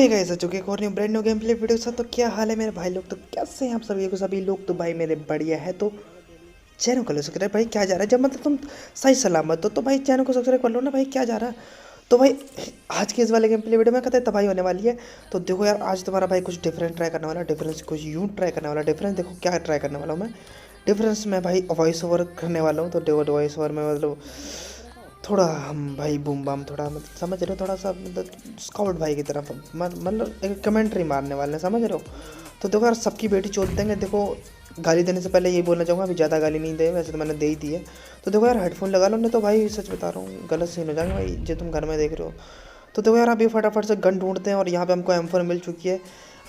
Guys, आ चुके एक और new brand new game play video साथ। तो क्या हाल है मेरे भाई लोग, तो कैसे हैं आप सभी लोग। तो भाई मेरे बढ़िया है। तो चैनल को सब्सक्राइब भाई, क्या जा रहा है जब मतलब तुम सही सलामत हो तो भाई चैनल को सब्सक्राइब कर लो ना भाई, क्या जा रहा है। तो भाई आज के इस वाले गेम प्ले वीडियो में कहते हैं तबाही होने वाली है। तो देखो यार, आज तुम्हारा भाई कुछ डिफरेंट ट्राई करने वाला, डिफरेंस कुछ यूँ ट्राई करने वाला। डिफरेंस देखो क्या ट्राई करने वाला हूँ मैं। डिफरेंस में भाई वॉइस ओवर करने वाला हूँ। तो देखो वॉइस ओवर में मतलब थोड़ा हम भाई बूम बाम थोड़ा मतलब समझ रहे हो, थोड़ा सा मतलब स्काउट भाई की तरफ मतलब एक कमेंट्री मारने वाले हैं, समझ रहे हो। तो देखो यार, सबकी बेटी चोद देंगे। देखो गाली देने से पहले यही बोलना चाहूँगा, अभी ज़्यादा गाली नहीं दे, वैसे तो मैंने दे ही दी है। तो देखो यार, हेडफोन लगा लो, नहीं तो भाई सच बता रहा हूँ गलत सीन हो जाएंगे भाई, जो तुम घर में देख रहे हो। तो देखो यार, अभी फटाफट से गन ढूंढते हैं और यहाँ पे हमको M4 मिल चुकी है।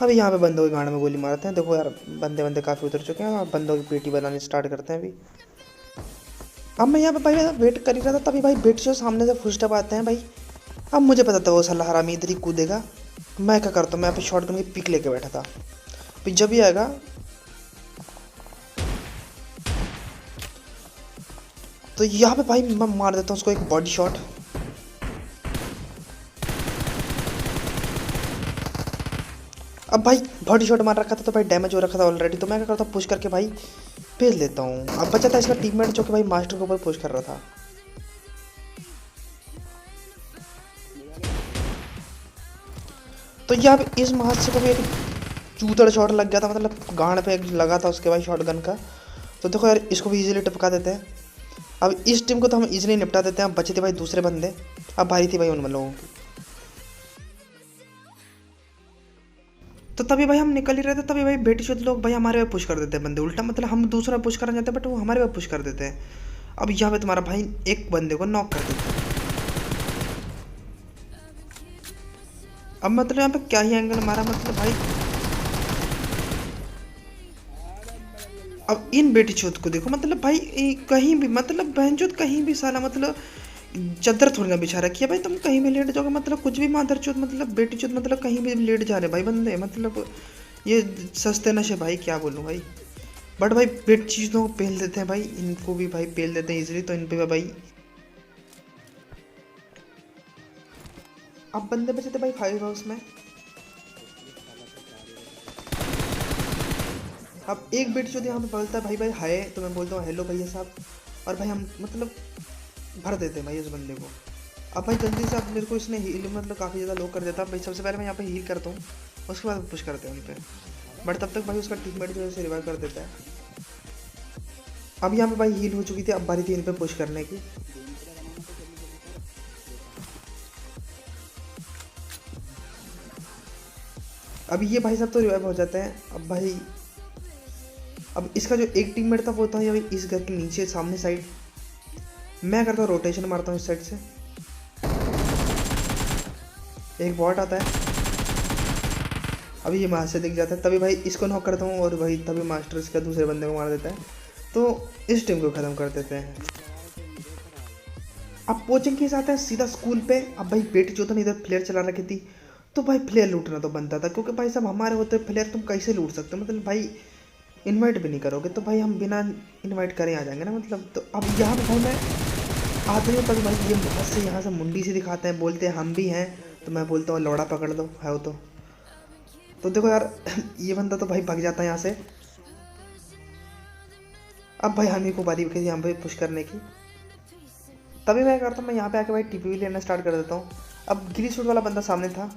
अभी यहाँ पे बंदों की गांड में गोली मारते हैं। देखो यार, बंदे बंदे काफ़ी उतर चुके हैं और बंदों की पेटी बनानी स्टार्ट करते हैं अभी। अब मैं यहाँ पे भाई वेट कर ही रहा था, तभी भाई बेट से सामने से फुटस्टेप आते हैं भाई। अब मुझे पता था वो साला हरामी इधर ही कूदेगा। मैं क्या करता हूँ, मैं यहाँ पे शॉटगन की पिक लेके बैठा था। फिर जब ही आएगा तो यहाँ पे भाई मैं मार देता हूँ उसको एक बॉडी शॉट। अब भाई बॉडी शॉट मार रखा था तो भाई डैमेज हो रखा था ऑलरेडी। तो मैं क्या करता हूँ, पुश करके भाई भेज लेता हूँ। अब बचा था इसका टीममेट जो कि भाई मास्टर के ऊपर पुश कर रहा था। तो यहाँ पे इस महाशय को भी एक चूतड़ शॉट लग गया था, मतलब गांड पे लगा था उसके भाई शॉटगन का। तो देखो यार, इसको भी इजीली टपका देते हैं। अब इस टीम को तो हम इजीली निपटा देते हैं। अब बचे थे भाई दूसरे बंदे, अब भारी थी भाई उन लोगों की। तो तभी भाई हम निकल ही रहे थे, तभी भाई बेटी शुद्ध लोग भाई हमारे पे पुश कर देते हैं बंदे उल्टा, मतलब हम दूसरा पुश करना चाहते हैं बट वो हमारे पे पुश कर देते हैं। अब यहाँ पे तुम्हारा भाई एक बंदे को नॉक कर देता है। अब मतलब यहाँ पे क्या ही एंगल मारा, मतलब भाई अब इन बेटी चौथ को देखो, मतलब भाई कहीं भी मतलब बहनचोद कहीं भी साला मतलब चद्दर थोड़ी ना बिछा रखी है भाई, तुम कहीं भी लेट जाओगे मतलब कुछ भी मादर चौथ मतलब बेटी चौथ मतलब कहीं भी लेट जा रहे भाई बंदे, मतलब ये सस्ते नशे भाई, क्या बोलूँ भाई। बट भाई बेट चीज़ों को पेल देते हैं भाई, इनको भी भाई पेल देते हैं इजीली। तो इन पे भाई अब बंदे बचे थे भाई फाइव हाउस में। अब एक बेट जो यहाँ पे बोलता है भाई भाई हाय, तो मैं बोलता हूँ हेलो भैया साहब, और भाई हम मतलब भर देते हैं भाई उस बंदे को। अब भाई जल्दी से, अब मेरे को इसने हील मतलब काफ़ी ज़्यादा लो कर देता है भाई। सबसे पहले मैं यहाँ पे हील करता हूँ, उसके बाद पुश करते हैं उन पर। बट तब तक भाई उसका टीममेट जो है उसे रिवाइव कर देता है। अब यहाँ पे भाई हील हो चुकी थी, अब बारी थी इन पे पुश करने की। अब ये भाई सब तो रिवाइव हो जाते हैं। अब भाई अब इसका जो एक टीममेट था वो था भाई इस घर के नीचे सामने साइड। मैं करता हूँ रोटेशन मारता हूँ इस साइड से, एक बॉट आता है। अभी ये वहाँ से दिख जाता है, तभी भाई इसको नॉक करता हूँ और भाई तभी मास्टर इसका दूसरे बंदे को मार देता है। तो इस टीम को ख़त्म कर देते हैं। अब कोचिंग के साथ है सीधा स्कूल पे। अब भाई बेटी जो था इधर फ्लेयर चला रखी थी, तो भाई फ्लेयर लूटना तो बनता था, क्योंकि भाई सब हमारे होते फ्लेयर तुम कैसे लूट सकते हो, मतलब भाई इनवाइट भी नहीं करोगे तो भाई हम बिना इनवाइट करे आ जाएंगे ना मतलब। तो अब यहाँ पे भाई मैं आते ही तक भाई ये बहुत से यहाँ से मुंडी से दिखाते हैं, बोलते हैं हम भी हैं। तो मैं बोलता हूँ लौड़ा पकड़ लो है वो तो देखो यार ये बंदा तो भाई भाग जाता है यहाँ से। अब भाई हम ही को बारी यहाँ पे पुश करने की। तभी मैं करता हूँ, मैं यहाँ पे आके भाई टीपी लेना स्टार्ट कर देता हूँ। अब गिरी सूट वाला बंदा सामने था।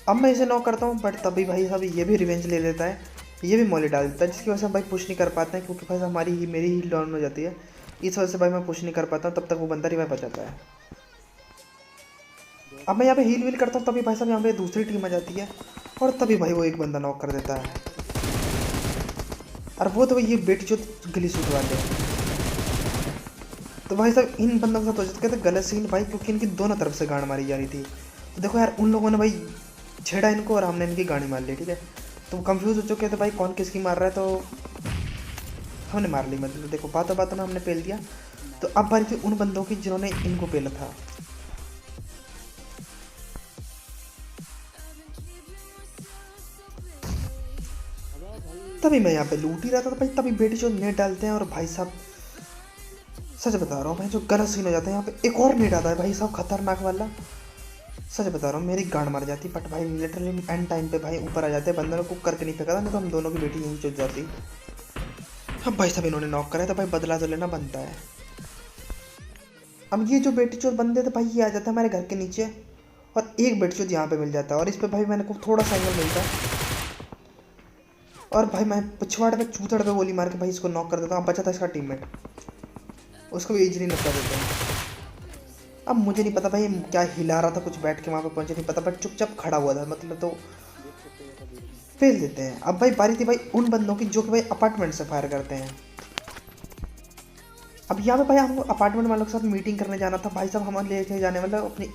अब मैं इसे नॉक करता हूँ, बट तभी भाई साहब ये भी रिवेंज ले लेता है, ये भी मौली डाल देता है, जिसकी वजह से हम भाई पुश नहीं कर पाते हैं, क्योंकि भाई हमारी ही मेरी हील डाउन हो जाती है। इस वजह से भाई मैं पुश नहीं कर पाता हूँ, तब तक वो बंदा रिवाइव बचाता है। अब मैं यहाँ पे हील वील करता हूँ, तभी भाई साहब यहाँ पे दूसरी टीम आ जाती है और तभी भाई वो एक बंदा नॉक कर देता है। और वो तो भाई ये बेटी जो गिली सूट वाले। तो भाई साहब इन बंदों के साथ हो जाता है गलत सीन भाई, क्योंकि इनकी दोनों तरफ से गाड़ मारी जा रही थी। तो देखो यार, उन लोगों ने भाई छेड़ा इनको और हमने इनकी गाड़ी मार ली, ठीक है। तो कंफ्यूज हो चुके थे भाई कौन किसकी मार रहा है, तो हमने मार ली, मतलब देखो बातों बातों में हमने पेल दिया। तो अब बारी थी उन बंदों की जिन्होंने इनको पेला था। तभी मैं यहाँ पे लूट ही रहा था, तो भाई तभी बेटी जो नेट डालते हैं और भाई साहब सच बता रहा हूँ भाई, जो गलत सीन हो जाता है यहाँ पे। एक और नेट आता है भाई साहब, खतरनाक वाला। सच बता रहा हूँ, मेरी गांड मर जाती, बट भाई लिटरली एंड टाइम पे भाई ऊपर आ जाते हैं। बंदर को कुक करके नहीं फेंका था, नहीं तो हम दोनों की बेटी यहीं चुप जाती। अब भाई साहब इन्होंने नॉक करा, तो भाई बदला तो लेना बनता है। अब ये जो बेटी चोर बंदे थे भाई, ये आ जाता है हमारे घर के नीचे, और एक बेटी चोर यहाँ पे मिल जाता है, और इस पे भाई मैंने को थोड़ा सा एंगल मिलता है, और भाई मैं पिछवाड़ पे चूतड़ पे गोली मार के भाई इसको नॉक कर देता हूँ। अब बचा था इसका टीममेट, उसको भी इजीली निपटा देते हैं। अब मुझे नहीं पता भाई क्या हिला रहा था, कुछ बैठ के वहाँ पे पहुँचे नहीं पता, बट चुपचाप खड़ा हुआ था मतलब, तो फेल देते हैं। अब भाई बारी थी भाई उन बंदों की जो कि भाई अपार्टमेंट से फायर करते हैं। अब यहाँ पे भाई हमको अपार्टमेंट वालों के साथ मीटिंग करने जाना था। भाई साहब हम लेके जाने वाला अपनी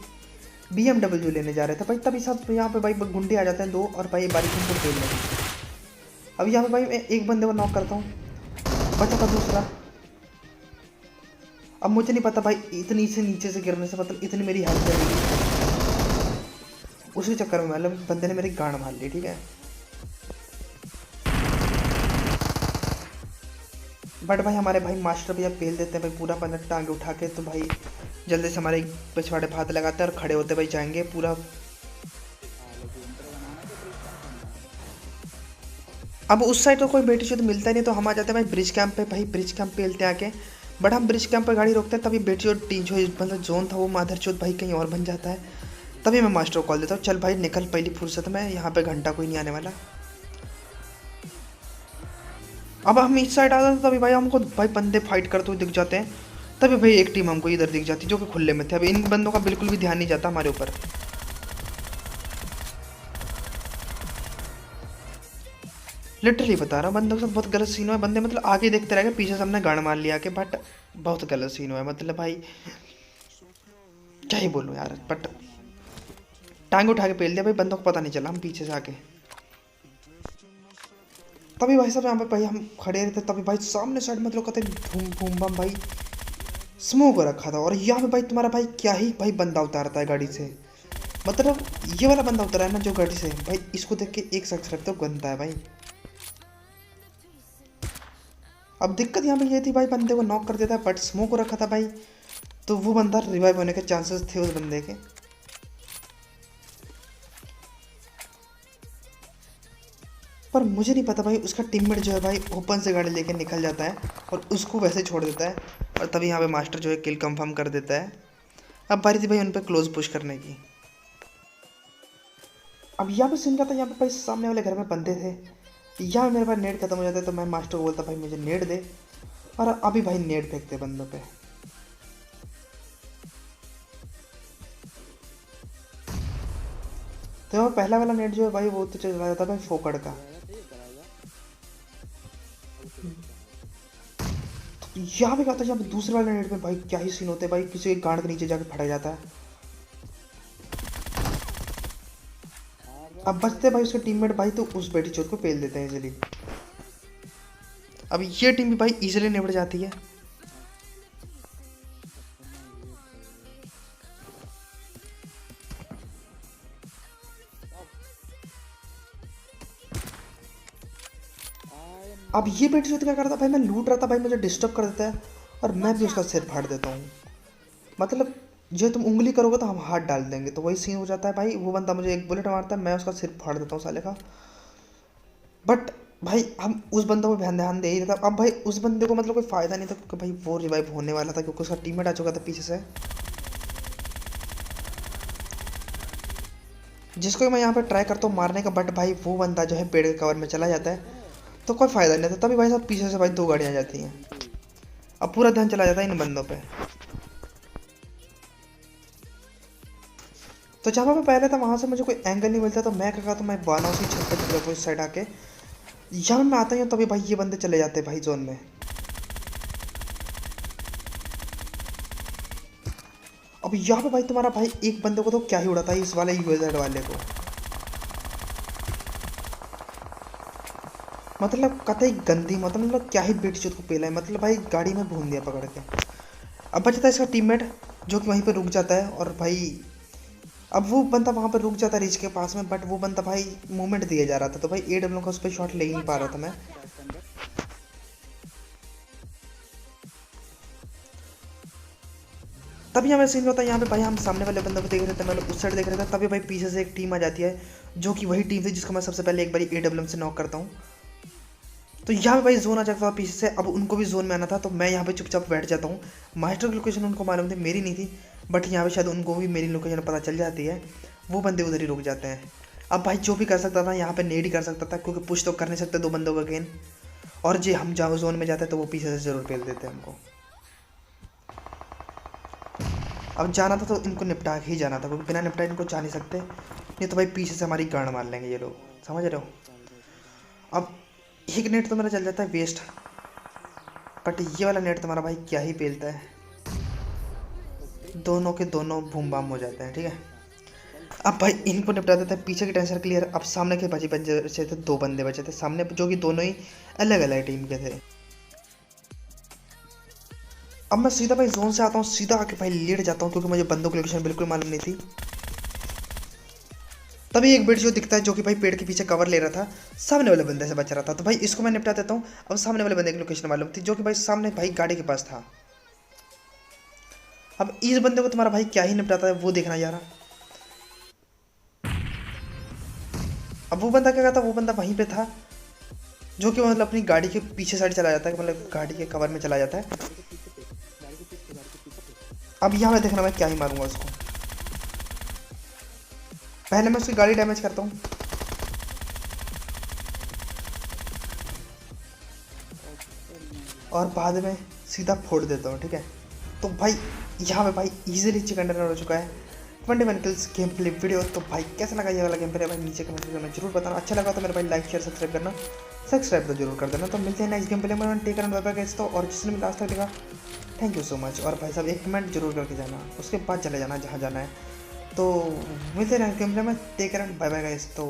BMW लेने जा रहे थे भाई, तभी सब यहाँ पे भाई गुंडे आ जाते हैं दो, और भाई बारी उनको खेल रहे हैं। अब यहाँ पे भाई मैं एक बंदे को नॉक करता हूँ, बचा था दूसरा। अब मुझे नहीं पता भाई इतनी से नीचे से गिरने से मतलब इतनी मेरी हेल्प करेगी, उसी चक्कर में मतलब बंदे ने मेरी गांड मार ली। ठीक है, बट भाई हमारे भाई मास्टर भैया पेल देते हैं भाई पूरा बंदा टांगे उठा के, तो भाई जल्दी से हमारे पिछवाड़े पे हाथ लगाते हैं और खड़े होते भाई जाएंगे पूरा। अब उस साइड तो कोई बेटी चोद मिलता नहीं, तो हम आ जाते हैं भाई ब्रिज कैंप पे। भाई ब्रिज कैंप पेलते हैं आके, बट हम ब्रिज कैंप पर गाड़ी रोकते हैं, तभी बेटी चोद जो मतलब जोन था वो माधर चोद भाई कहीं और बन जाता है। तभी मैं मास्टर को कॉल देता हूँ, चल भाई निकल पहली फुर्सत में, यहाँ पे घंटा कोई नहीं आने वाला। अब हम इस साइड आ जाते हैं, तभी भाई हमको भाई बंदे फाइट करते हुए दिख जाते हैं। तभी भाई एक टीम हमको इधर दिख जाती है जो कि खुले में थे। अब इन बंदों का बिल्कुल भी ध्यान नहीं जाता हमारे ऊपर। लिटरली बता रहा हूँ, बंदों के साथ बहुत गलत सीन हुआ है। बंदे मतलब आगे देखते रह गए, पीछे से हमने गाड़ मार लिया के, बट बहुत गलत सीन हुआ है मतलब भाई क्या ही बोलूँ यार। बट टांग उठा के पेल दिया भाई, बंदों को पता नहीं चला हम पीछे से आके। तभी भाई साहब यहाँ पे भाई हम खड़े रहते, तभी भाई सामने साइड मतलब कहते धूम धूम बम भाई स्मोक रखा था, और यहाँ पे भाई तुम्हारा भाई क्या ही भाई बंदा उतारता है गाड़ी से। मतलब ये वाला बंदा उतरा है ना जो गाड़ी से, भाई इसको देख के एक शख्स रखते हो गंदा है भाई। अब दिक्कत यहाँ पे ये थी भाई, बंदे को नॉक कर देता है, बट स्मोक रखा था भाई, तो वो बंदा रिवाइव होने के चांसेस थे उस बंदे के। पर मुझे नहीं पता भाई, उसका टीममेट जो है भाई ओपन से गाड़ी लेके निकल जाता है और उसको वैसे छोड़ देता है, और तभी यहाँ पे मास्टर जो है किल कंफर्म कर देता है। अब बारी थी भाई उन पर क्लोज पुश करने की। अब यहाँ पे सीन क्या था, यहाँ पे भाई सामने वाले घर में बंदे थे, यहाँ मेरे पास नेट खत्म हो जाता है, तो मैं मास्टर को बोलता भाई मुझे नेट दे, और अभी भाई नेट फेंकते बंदों पे। तो यहाँ पहला वाला नेट जो है भाई वो तो चला जाता है भाई फोकड़ का। तो यहाँ पे क्या होता है, यहाँ पे दूसरे वाले नेट में भाई क्या ही सीन होते हैं भाई, किसी एक गांड के नीचे जाके फटा जाता है। अब बचते भाई उसके टीममेट भाई, तो उस बेटी चोर को पेल देते हैं इजीली। अब ये टीम भी भाई इजीली निपट जाती है। अब ये बेटी चोर क्या करता है भाई, मैं लूट रहा था भाई, मुझे डिस्टर्ब कर देता है, और मैं भी उसका सिर फाड़ देता हूँ। मतलब जो तुम उंगली करोगे तो हम हाथ डाल देंगे, तो वही सीन हो जाता है भाई। वो बंदा मुझे एक बुलेट मारता है, मैं उसका सिर फाड़ देता हूँ साले का। बट भाई हम उस बंदे को ध्यान ध्यान दे ही देता। अब भाई उस बंदे को मतलब कोई फ़ायदा नहीं था, क्योंकि भाई वो रिवाइव होने वाला था, क्योंकि उसका टीममेट आ चुका था पीछे से, जिसको मैं यहाँ पे ट्राई करता हूँ मारने का। बट भाई वो बंदा जो है पेड़ के कवर में चला जाता है, तो कोई फ़ायदा नहीं था। तभी भाई साहब पीछे से भाई दो गाड़ियाँ जाती हैं, अब पूरा ध्यान चला जाता है इन बंदों पे। तो जहाँ पे पहले था वहाँ से मुझे कोई एंगल नहीं मिलता, तो मैं क्या करता, मैं बाना उसी छत पर चल गया इस साइड आके। यहाँ मैं आता हूँ तभी भाई ये बंदे चले जाते हैं भाई जोन में। अब यहाँ पे भाई तुम्हारा भाई एक बंदे को तो क्या ही उड़ाता है, इस वाले यूएजेड वाले को। मतलब कतई गंदी, मतलब क्या ही बेटी चोद को पेला है, मतलब भाई गाड़ी में भून दिया पकड़ के। अब बचता है इसका टीममेट जो कि वहीं पे रुक जाता है, और भाई अब वो बंदा वहाँ पर रुक जाता है रिच के पास में, बट वो बंदा भाई मूवमेंट दिया जा रहा था, तो भाई AW का उस पर शॉट ले ही नहीं पा रहा था मैं। तभी हमें सीन होता है यहाँ पे भाई, हम सामने वाले बंदे को देख रहे थे, मतलब उस साइड देख रहे थे, तभी भाई पीछे से एक टीम आ जाती है, जो कि वही टीम थी जिसको मैं सबसे पहले एक बार AWM से नॉक करता हूँ। तो यहाँ पे भाई जोन आ जाता था पीछे से, अब उनको भी जोन में आना था, तो मैं यहाँ पे चुपचाप बैठ जाता हूँ। मास्टर की लोकेशन उनको मालूम थी, मेरी नहीं थी, बट यहाँ पे शायद उनको भी मेरी लोकेशन पता चल जाती है, वो बंदे उधर ही रुक जाते हैं। अब भाई जो भी कर सकता था यहाँ पे नेड ही कर सकता था, क्योंकि पुश तो कर नहीं सकते 2 बंदों का गेन, और जी हम जहाँ जोन में जाते तो वो पीछे से ज़रूर पेल देते हमको। अब जाना था तो इनको निपटा के ही जाना था, क्योंकि बिना निपटाए इनको जा नहीं सकते, नहीं तो भाई पीछे से हमारी गांड मार लेंगे ये लोग, समझ रहे हो। अब एक नेट तो मेरा चल जाता है वेस्ट, बट ये वाला नेट तुम्हारा भाई क्या ही पेलता है, दोनों के दोनों बूम बाम हो जाते हैं, ठीक है। अब भाई इनको निपटा देते हैं, पीछे की टेंशन क्लियर। अब सामने के बचे थे 2 बंदे बचे थे सामने, जो कि दोनों ही अलग अलग टीम के थे। अब मैं सीधा भाई जोन से आता हूँ, सीधा आके भाई लेट जाता हूँ, क्योंकि मुझे बंदों की लोकेशन बिल्कुल मालूम नहीं थी। तभी एक जो दिखता है, जो कि भाई पेड़ के पीछे कवर ले रहा था, सामने वाले बंदे से बच रहा था, तो भाई इसको मैं निपटा देता हूँ। अब सामने वाले बंदे की लोकेशन मालूम थी, जो कि भाई सामने भाई गाड़ी के पास था। अब इस बंदे को तुम्हारा भाई क्या ही निपटाता है वो देखना यार। अब वो बंदा क्या करता, वो बंदा वहीं पे था, जो कि मतलब अपनी गाड़ी के पीछे साइड चला जाता है, मतलब गाड़ी के कवर में चला जाता है। अब यहाँ पे देखना मैं क्या ही मारूंगा उसको, पहले मैं उसकी गाड़ी डैमेज करता हूँ, और बाद में सीधा फोड़ देता हूँ, ठीक है। तो भाई यहाँ पे भाई इजीली चिकन डिनर हो चुका है। Fundamentals game play video. तो भाई कैसा लगा ये वाला गेम प्ले भाई नीचे कमेंट में जरूर बताना। अच्छा लगा तो मेरे भाई लाइक शेयर सब्सक्राइब करना, सब्सक्राइब तो जरूर कर देना। तो मिलते हैं नेक्स्ट गेम प्ले में, take and bye bye guys. तो और जिसने भी लास्ट तक देखा थैंक यू सो मच, और भाई साहब एक कमेंट जरूर करके जाना, उसके बाद चले जाना जहाँ जाना है। तो मिलते हैं नेक्स्ट गेम प्ले में, take and bye bye guys. तो